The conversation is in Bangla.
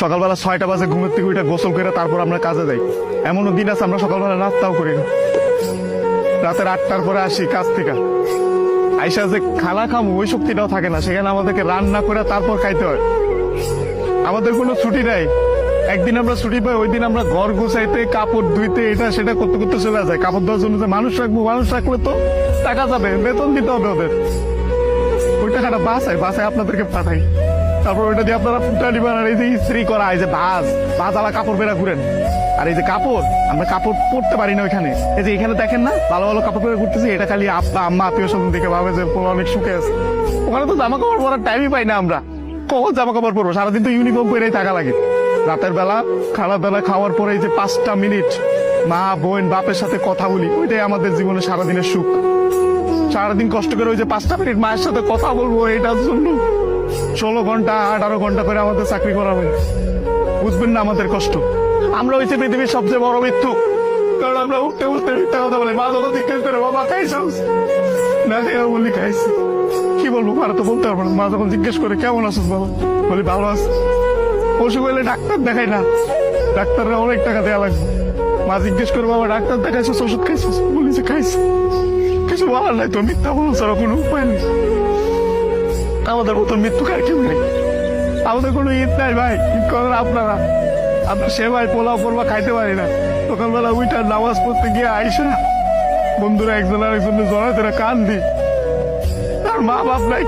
সকালবেলা 6টা বাজে ঘুমের থেকে উঠে গোসল করে তারপর আমরা কাজে যাই। এমনও দিন আছে আমরা সকালবেলা নাস্তাও করি না। রাতের 8টার পরে আসি কাজ থেকে, আইসা যে খানা খামো ওই শক্তিটাও থাকে না, সেখানে আমাদেরকে রান্না করে তারপর খাইতে হয়। আমাদের কোনো ছুটি নাই। একদিন আমরা ছুটি পাই, ওই দিন আমরা ঘর গুছাইতে, কাপড় ধুইতে, এটা সেটা করতে করতে চলে যায়। কাপড় ধোয়ার জন্য যে মানুষ রাখবো, মানুষ রাখলে তো টাকা যাবে, বেতন দিতে হবে ওদের। ওই টাকাটা বাসায় আপনাদেরকে পাঠাই, তারপর ওইটা দিয়ে আপনারা ফুটা নিবেন। আর এই যে ইস্ত্রি করা, এই যে ভাজ আলা কাপড় বেড়া ঘুরেন, আর এই যে কাপড়, আমরা কাপড় পরতে পারি না ওইখানে। এই যে এখানে দেখেন না ভালো ভালো কাপড় পরে ঘুরতেছি, এটা খালি আব্বা আম্মা আত্মীয় স্বজন দেখে ভাবে যে অনেক সুখে আছে। ওখানে তো জামা কাপড় পরার টাইমই পাই না আমরা। কখন জামা কাপড় পরবো? সারাদিন তো ইউনিফর্ম পরেই থাকা লাগে। রাতের বেলা বেলা খাওয়ার পরে এই যে 5টা মিনিট মা বোন বাপের সাথে কথা বলি, ওইটাই আমাদের জীবনে সারাদিনের সুখ। সারাদিন কষ্ট করে ওই যে 5টা মিনিট মায়ের সাথে কথা বলবো, এটার জন্য 16 ঘন্টা 18 ঘন্টা করে আমাদের চাকরি করা হয়। বুঝবেন না আমাদের কষ্ট। আমরা হয়েছে পৃথিবীর সবচেয়ে বড় মৃত্যু, কারণ আমরা উঠতে উঠতে মিথ্যা কথা বলি। মা যখন জিজ্ঞেস করে বাবা খাইছ না, বলি খাইছি। কি বলবো, আর তো বলতে পারবো না। মা যখন জিজ্ঞেস করে কেমন আছিস বাবা, বলি ভালো আছি। অসুখ হইলে ডাক্তার দেখাই না, ডাক্তাররা অনেক টাকা দেওয়া লাগবে। মা জিজ্ঞেস করে বাবা ডাক্তার দেখাইছিস, ওষুধ খাইছিস, বলি যে খাইছি। কিছু বলার নাই তো, মিথ্যা বলো ছাড়া কোনো উপায় নেই। আমাদের মতো মৃত্যু কার কেউ নেই। আমাদের কোনো ঈদ নাই ভাই, ঈদ করেন আপনারা। আমরা সেবাই পোলাও করবা খাইতে পারি না। সকালবেলা উইটা নামাজ পড়তে গিয়ে আইসা বন্ধুরা একজন আরেকজনের জড়াতে কান দি, তার মা বাপ নাই।